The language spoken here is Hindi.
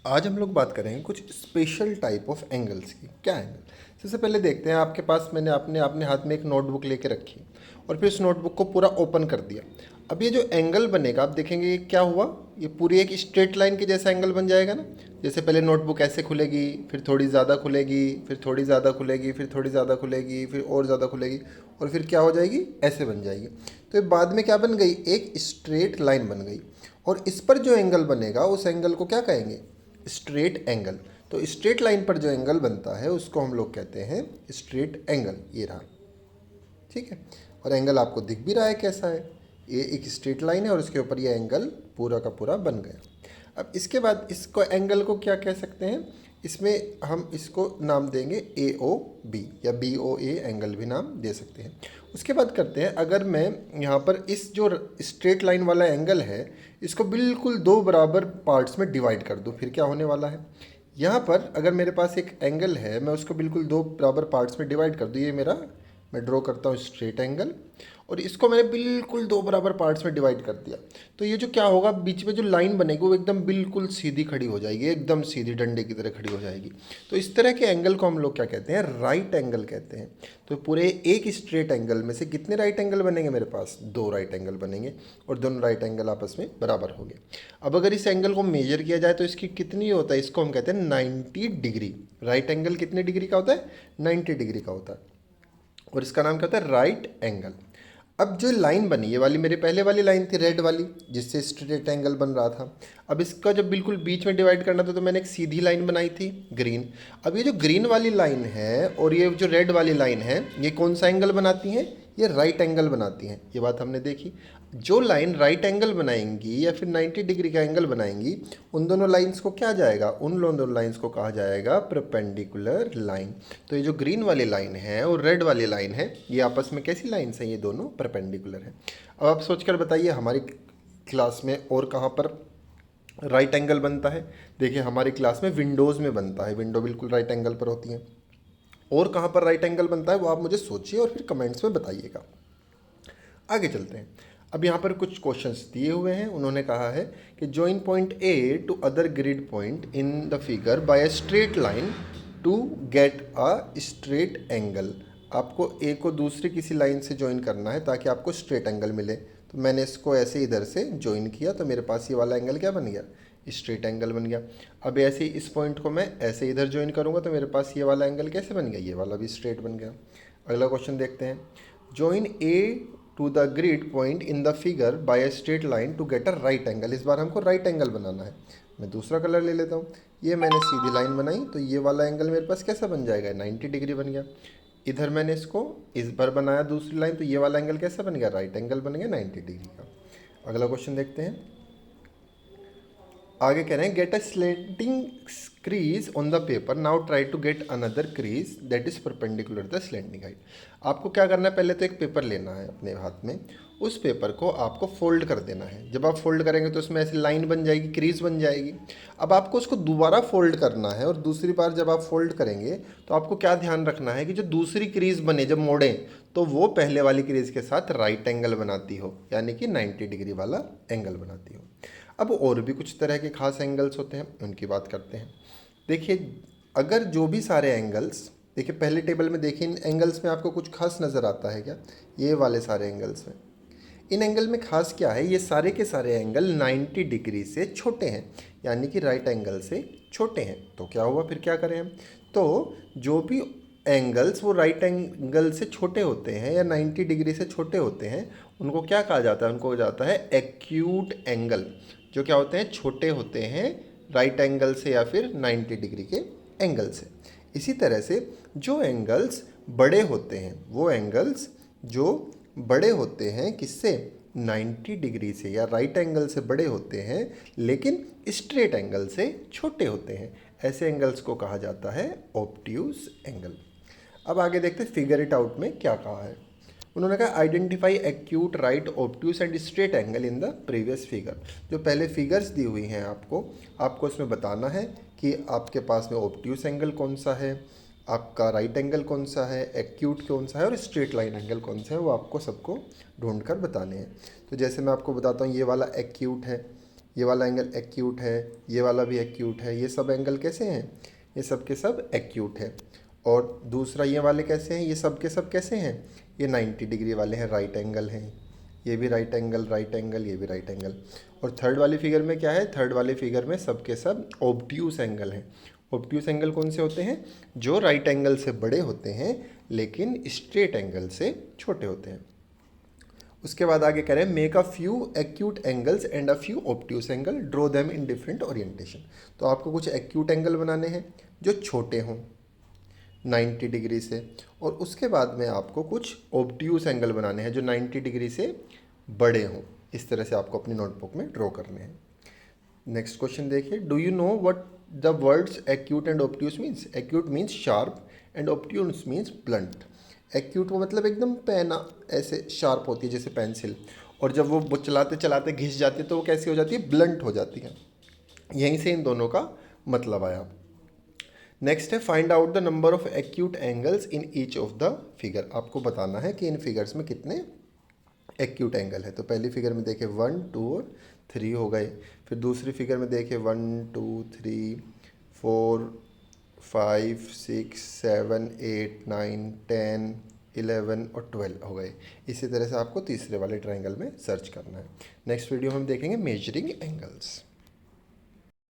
आज हम लोग बात करेंगे कुछ स्पेशल टाइप ऑफ एंगल्स की। क्या एंगल? सबसे पहले देखते हैं, आपके पास मैंने आपने अपने हाथ में एक नोटबुक लेके रखी और फिर उस नोटबुक को पूरा ओपन कर दिया। अब ये जो एंगल बनेगा आप देखेंगे ये क्या हुआ, ये पूरी एक स्ट्रेट लाइन के जैसा एंगल बन जाएगा ना। जैसे पहले नोटबुक ऐसे खुलेगी, फिर थोड़ी ज़्यादा खुलेगी, फिर थोड़ी ज़्यादा खुलेगी, फिर थोड़ी ज़्यादा खुलेगी, फिर और ज़्यादा खुलेगी और फिर क्या हो जाएगी, ऐसे बन जाएगी। तो ये बाद में क्या बन गई, एक स्ट्रेट लाइन बन गई। और इस पर जो एंगल बनेगा उस एंगल को क्या कहेंगे, स्ट्रेट एंगल। तो स्ट्रेट लाइन पर जो एंगल बनता है उसको हम लोग कहते हैं स्ट्रेट एंगल। ये रहा, ठीक है। और एंगल आपको दिख भी रहा है कैसा है, ये एक स्ट्रेट लाइन है और उसके ऊपर ये एंगल पूरा का पूरा बन गया। अब इसके बाद इसको एंगल को क्या कह सकते हैं, इसमें हम इसको नाम देंगे ए ओ बी या बी ओ ए एंगल भी नाम दे सकते हैं। उसके बाद करते हैं, अगर मैं यहाँ पर इस जो स्ट्रेट लाइन वाला एंगल है इसको बिल्कुल दो बराबर पार्ट्स में डिवाइड कर दूँ, फिर क्या होने वाला है। यहाँ पर अगर मेरे पास एक एंगल है, मैं उसको बिल्कुल दो बराबर पार्ट्स में डिवाइड कर दूँ, ये मेरा मैं ड्रॉ करता हूँ स्ट्रेट एंगल, और इसको मैंने बिल्कुल दो बराबर पार्ट्स में डिवाइड कर दिया। तो ये जो क्या होगा, बीच में जो लाइन बनेगी वो एकदम बिल्कुल सीधी खड़ी हो जाएगी, एकदम सीधी डंडे की तरह खड़ी हो जाएगी। तो इस तरह के एंगल को हम लोग क्या कहते हैं, राइट एंगल कहते हैं। तो पूरे एक स्ट्रेट एंगल में से कितने राइट एंगल बनेंगे, मेरे पास दो राइट एंगल बनेंगे और दोनों राइट एंगल आपस में बराबर हो गए। अब अगर इस एंगल को मेजर किया जाए तो इसकी कितनी होता है, इसको हम कहते हैं 90 डिग्री। राइट एंगल कितने डिग्री का होता है, 90 डिग्री का होता है और इसका नाम क्या होता है, राइट एंगल। अब जो लाइन बनी, ये वाली मेरी पहले वाली लाइन थी रेड वाली, जिससे स्ट्रेट एंगल बन रहा था। अब इसका जब बिल्कुल बीच में डिवाइड करना था तो मैंने एक सीधी लाइन बनाई थी ग्रीन। अब ये जो ग्रीन वाली लाइन है और ये जो रेड वाली लाइन है, ये कौन सा एंगल बनाती हैं, ये राइट एंगल बनाती हैं। ये बात हमने देखी। जो लाइन राइट एंगल बनाएंगी या फिर 90 डिग्री का एंगल बनाएंगी, उन दोनों लाइंस को क्या जाएगा, उन दोनों लाइंस को कहा जाएगा परपेंडिकुलर लाइन। तो ये जो ग्रीन वाली लाइन है और रेड वाली लाइन है, ये आपस में कैसी लाइंस हैं, ये दोनों परपेंडिकुलर हैं। अब आप सोचकर बताइए हमारी क्लास में और कहाँ पर राइट एंगल बनता है। देखिए हमारी क्लास में विंडोज़ में बनता है, विंडो बिल्कुल राइट एंगल पर होती हैं। और कहाँ पर राइट एंगल बनता है वो आप मुझे सोचिए और फिर कमेंट्स में बताइएगा। आगे चलते हैं। अब यहाँ पर कुछ क्वेश्चंस दिए हुए हैं। उन्होंने कहा है कि join point A to other grid point in the figure by a straight line to get a straight angle. आपको ए को दूसरी किसी लाइन से ज्वाइन करना है ताकि आपको स्ट्रेट एंगल मिले। तो मैंने इसको ऐसे इधर से ज्वाइन किया तो मेरे पास ये वाला एंगल क्या बन गया, स्ट्रेट एंगल बन गया। अब ऐसे ही इस पॉइंट को मैं ऐसे इधर ज्वाइन करूँगा तो मेरे पास ये वाला एंगल कैसे बन गया, ये वाला भी स्ट्रेट बन गया। अगला क्वेश्चन देखते हैं। Join A to the grid point in the figure by a straight line to get a right angle. इस बार हमको राइट एंगल बनाना है। मैं दूसरा कलर ले लेता हूँ। ये मैंने सीधी लाइन बनाई तो ये वाला एंगल मेरे पास कैसा बन जाएगा, 90 डिग्री बन गया। इधर मैंने इसको इस बार बनाया दूसरी लाइन तो ये वाला एंगल कैसा बन गया, राइट एंगल बन गया 90 डिग्री का। अगला क्वेश्चन देखते हैं। आगे कह रहे हैं get a slanting crease on the paper, now try to get another crease that is perpendicular the slanting height. आपको क्या करना है, पहले तो एक पेपर लेना है अपने हाथ में, उस पेपर को आपको फोल्ड कर देना है। जब आप फोल्ड करेंगे तो उसमें ऐसी लाइन बन जाएगी, क्रीज बन जाएगी। अब आपको उसको दोबारा फोल्ड करना है और दूसरी बार जब आप फोल्ड करेंगे तो आपको क्या ध्यान रखना है कि जो दूसरी क्रीज बने जब मोड़ें तो वो पहले वाली क्रीज के साथ राइट एंगल बनाती हो, यानी कि 90 डिग्री वाला एंगल बनाती हो। अब और भी कुछ तरह के खास एंगल्स होते हैं, उनकी बात करते हैं। देखिए अगर जो भी सारे एंगल्स, देखिए पहले टेबल में देखिए इन एंगल्स में आपको कुछ खास नज़र आता है क्या, ये वाले सारे एंगल्स में, इन एंगल में खास क्या है, ये सारे के सारे एंगल 90 डिग्री से छोटे हैं, यानी कि राइट एंगल से छोटे हैं। तो क्या हुआ, फिर क्या करें हम, तो जो भी एंगल्स वो राइट एंगल से छोटे होते हैं या 90 डिग्री से छोटे होते हैं उनको क्या कहा जाता है, उनको हो जाता है एक्यूट एंगल। जो क्या होते हैं, छोटे होते हैं राइट एंगल से या फिर 90 डिग्री के एंगल से। इसी तरह से जो एंगल्स बड़े होते हैं, वो एंगल्स जो बड़े होते हैं किससे, 90 डिग्री से या राइट एंगल से बड़े होते हैं लेकिन स्ट्रेट एंगल से छोटे होते हैं, ऐसे एंगल्स को कहा जाता है ऑब्ट्यूज एंगल। अब आगे देखते हैं फिगर इट आउट में क्या कहा है। उन्होंने कहा identify acute right obtuse and straight angle in the previous figure. जो पहले फिगर्स दी हुई हैं आपको उसमें बताना है कि आपके पास में ऑब्ट्यूज एंगल कौन सा है, आपका राइट एंगल कौन सा है, एक्यूट कौन सा है और स्ट्रेट लाइन एंगल कौन सा है, वो आपको सबको ढूंढ कर बताने हैं। तो जैसे मैं आपको बताता हूँ, ये वाला एक्यूट है, ये वाला एंगल एक्यूट है, ये वाला भी एक्यूट है, ये सब एंगल कैसे हैं, ये सब के सब एक्यूट है। और दूसरा ये वाले कैसे हैं, ये सब के सब कैसे हैं, ये 90 डिग्री वाले हैं, राइट एंगल हैं, ये भी राइट एंगल, राइट एंगल, ये भी राइट एंगल। और थर्ड वाली फिगर में क्या है, थर्ड वाले फिगर में सब के सब ऑब्ट्यूस एंगल हैं। ऑब्ट्यूस एंगल कौन से होते हैं, जो राइट एंगल से बड़े होते हैं लेकिन स्ट्रेट एंगल से छोटे होते हैं। उसके बाद आगे कह रहे हैं make a few acute angles and a few obtuse angle, draw them in different orientation. तो आपको कुछ एक्यूट एंगल बनाने हैं जो छोटे हों 90 डिग्री से, और उसके बाद में आपको कुछ ऑब्ट्यूस एंगल बनाने हैं जो 90 डिग्री से बड़े हों। इस तरह से आपको अपनी नोटबुक में ड्रॉ करने हैं। नेक्स्ट क्वेश्चन देखिए, do you know what the words acute and obtuse means. Acute means sharp and obtuse means blunt. Acute वो मतलब एकदम पेन ऐसे शार्प होती है जैसे पेंसिल, और जब वो चलाते चलाते घिस जाती है तो वो कैसी हो जाती है, ब्लंट हो जाती है। यहीं से इन दोनों का मतलब आया। नेक्स्ट है find out the number of acute angles in each of the figure. आपको बताना है कि इन फिगर्स में कितने एक्यूट एंगल है। तो पहली फिगर में देखे 1 2 और 3 हो गए, फिर दूसरी फिगर में देखे 1 2 3 4 5 6 7 8 9 10 11 और 12 हो गए। इसी तरह से आपको तीसरे वाले ट्रायंगल में सर्च करना है। नेक्स्ट वीडियो में हम देखेंगे मेजरिंग एंगल्स।